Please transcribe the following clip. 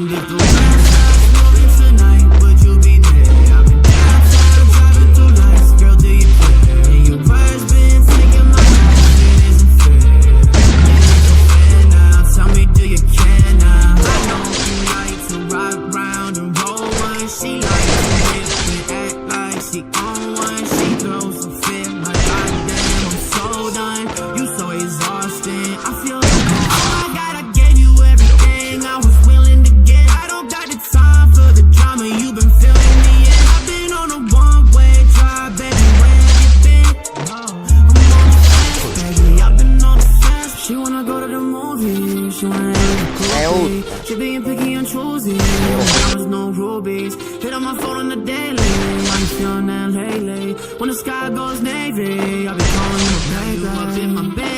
live the rest moving tonight, would you be there? I've been downtown, driving through lights, girl, do you care? And your words been taking my life, it isn't fair. It isn't fair now, tell me, do you care now? I know you like to rock round and roll one. She likes to whip and act like she on one. She throws a fit like goddamn, I'm so done. You so exhausting, I feel like oh my God, I gave you everything I was willing to give. I don't got the time for the drama, you've been filling me in. I've been on a one-way drive, baby, where have you been? I'm on the fence, baby, I've been on the fence. She wanna go to the movies, she wanna have a coffee. She being picky and choosy, there's no rubies. Hit on my phone on the daily, I ain't feeling that lately. When the sky goes navy, I'll be calling you baby. Up in my bed.